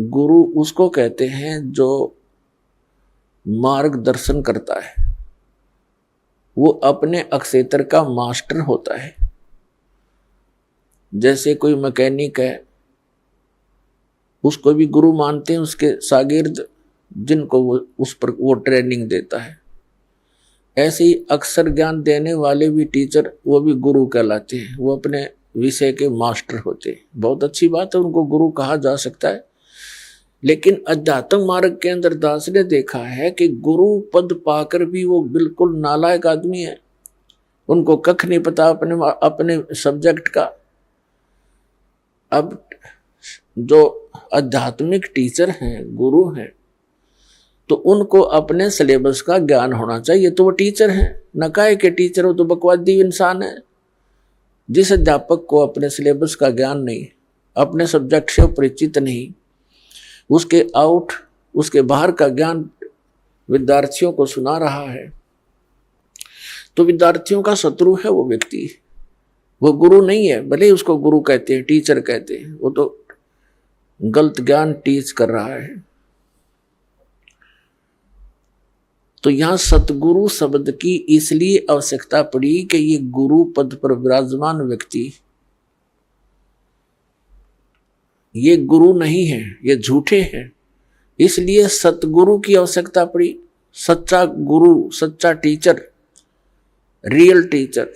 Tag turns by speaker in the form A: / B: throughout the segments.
A: गुरु उसको कहते हैं जो मार्गदर्शन करता है, वो अपने अक्षेत्र का मास्टर होता है। जैसे कोई मैकेनिक है, उसको भी गुरु मानते हैं उसके शागिर्द, जिनको वो उस पर वो ट्रेनिंग देता है। ऐसे ही अक्षर ज्ञान देने वाले भी टीचर, वो भी गुरु कहलाते हैं, वो अपने विषय के मास्टर होते हैं। बहुत अच्छी बात है, उनको गुरु कहा जा सकता है। लेकिन अध्यात्म मार्ग के अंदर दास ने देखा है कि गुरु पद पाकर भी वो बिल्कुल नालायक आदमी है, उनको कख नहीं पता अपने सब्जेक्ट का। अब जो आध्यात्मिक टीचर हैं, गुरु हैं, तो उनको अपने सिलेबस का ज्ञान होना चाहिए, तो वो टीचर हैं। न काहे के टीचर हो तो बकवादी इंसान है। जिस अध्यापक को अपने सिलेबस का ज्ञान नहीं, अपने सब्जेक्ट से परिचित नहीं, उसके बाहर का ज्ञान विद्यार्थियों को सुना रहा है, तो विद्यार्थियों का शत्रु है वो व्यक्ति, वो गुरु नहीं है। भले ही उसको गुरु कहते हैं, टीचर कहते हैं, वो तो गलत ज्ञान टीच कर रहा है। तो यहां सतगुरु शब्द की इसलिए आवश्यकता पड़ी कि ये गुरु पद पर विराजमान व्यक्ति ये गुरु नहीं है, ये झूठे हैं, इसलिए सतगुरु की आवश्यकता पड़ी। सच्चा गुरु, सच्चा टीचर, रियल टीचर।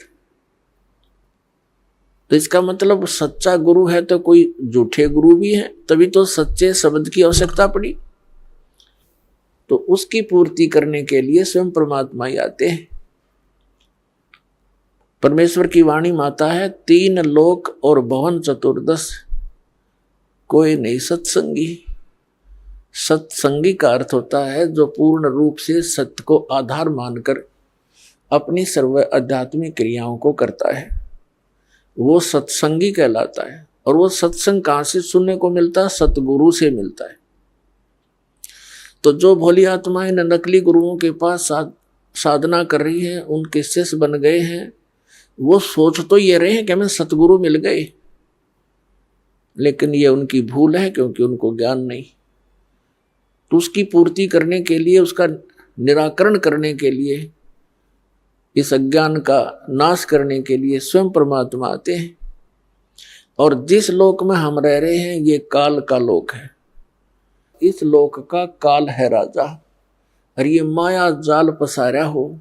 A: तो इसका मतलब सच्चा गुरु है तो कोई झूठे गुरु भी है, तभी तो सच्चे शब्द की आवश्यकता पड़ी। तो उसकी पूर्ति करने के लिए स्वयं परमात्मा ही आते हैं। परमेश्वर की वाणी माता है, 3 लोक और भवन चतुर्दश कोई नहीं सत्संगी। सत्संगी का अर्थ होता है जो पूर्ण रूप से सत्य को आधार मानकर अपनी सर्व आध्यात्मिक क्रियाओं को करता है, वो सत्संगी कहलाता है। और वो सत्संग कहां से सुनने को मिलता है? सतगुरु से मिलता है। तो जो भोली आत्माएं नकली गुरुओं के पास साधना कर रही हैं, उनके शिष्य बन गए हैं, वो सोच तो ये रहे हैं कि हमें सतगुरु मिल गए, लेकिन ये उनकी भूल है, क्योंकि उनको ज्ञान नहीं। तो उसकी पूर्ति करने के लिए, उसका निराकरण करने के लिए, इस अज्ञान का नाश करने के लिए स्वयं परमात्मा आते हैं। और जिस लोक में हम रह रहे हैं, ये काल का लोक है। इस लोक का काल है राजा, और ये माया जाल पसारा हो।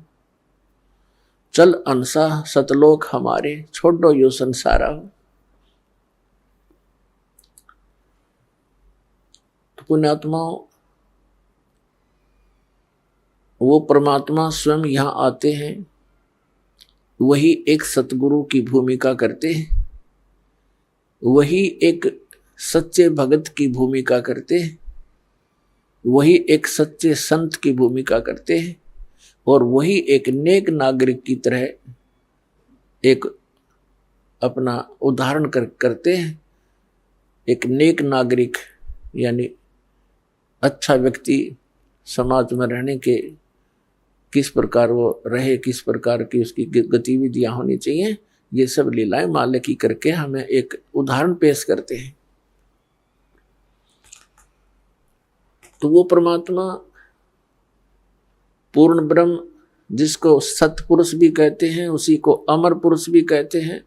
A: चल अंसा सतलोक हमारे, छोड़ो यो संसारा हो। तो पुण्यात्माओं, वो परमात्मा स्वयं यहां आते हैं, वही एक सतगुरु की भूमिका करते हैं, वही एक सच्चे भगत की भूमिका करते हैं, वही एक सच्चे संत की भूमिका करते हैं, और वही एक नेक नागरिक की तरह एक अपना उदाहरण करते हैं। एक नेक नागरिक यानी अच्छा व्यक्ति समाज में रहने के किस प्रकार वो रहे, किस प्रकार की उसकी गतिविधियां होनी चाहिए, ये सब लीलाएं माले की करके हमें एक उदाहरण पेश करते हैं। तो वो परमात्मा पूर्ण ब्रह्म, जिसको सतपुरुष भी कहते हैं, उसी को अमर पुरुष भी कहते हैं,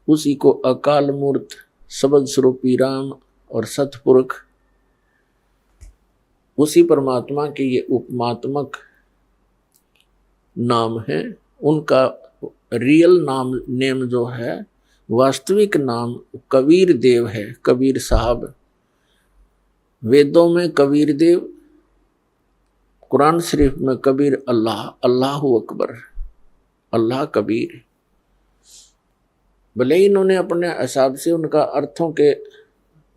A: उसी को अकाल मूर्त, शब्द स्वरूपी राम और सतपुरुष, उसी परमात्मा के ये उपमात्मक नाम है। उनका रियल नेम जो है, वास्तविक नाम कबीर देव है, कबीर साहब। वेदों में कबीर देव, कुरान शरीफ में कबीर अल्लाह, अल्लाहु अकबर, अल्लाह कबीर। भले ही इन्होंने अपने हिसाब से उनका अर्थों के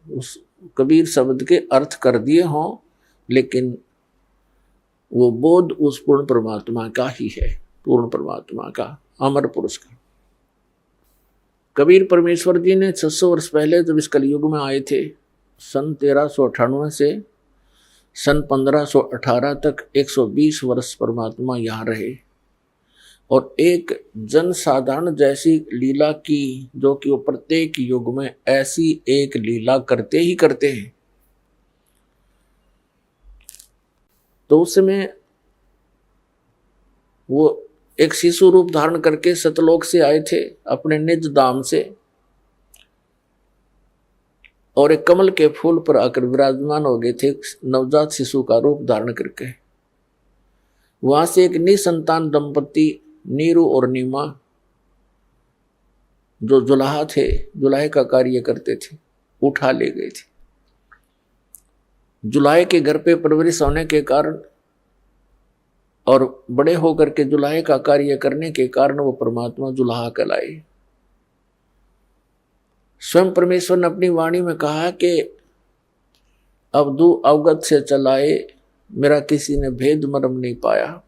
A: उस कबीर शब्द के अर्थ कर दिए हों, लेकिन वो बोध उस पूर्ण परमात्मा का ही है, पूर्ण परमात्मा का, अमर पुरुष का। कबीर परमेश्वर जी ने 600 वर्ष पहले जब इस कलयुग में आए थे, सन 1398 से सन 1518 तक 120 वर्ष परमात्मा यहाँ रहे, और एक जनसाधारण जैसी लीला की, जो कि वो प्रत्येक युग में ऐसी एक लीला करते ही करते हैं। तो उस समय वो एक शिशु रूप धारण करके सतलोक से आए थे अपने निज धाम से, और एक कमल के फूल पर आकर विराजमान हो गए थे नवजात शिशु का रूप धारण करके। वहां से एक निसंतान दंपति नीरू और नीमा, जो जुलाहा थे, जुलाहे का कार्य करते थे, उठा ले गए थे। जुलाहे के घर पे परवरिश होने के कारण और बड़े होकर के जुलाहे का कार्य करने के कारण वो परमात्मा जुलाहा कहलाए। स्वयं परमेश्वर ने अपनी वाणी में कहा कि अवधू अवगत से चलाए, मेरा किसी ने भेद मर्म नहीं पाया।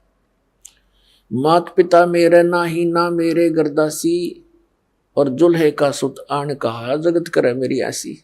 A: मात पिता मेरे ना ही ना मेरे गर्दासी, और जुल्हे का सुत आन कहा, जगत करे मेरी ऐसी।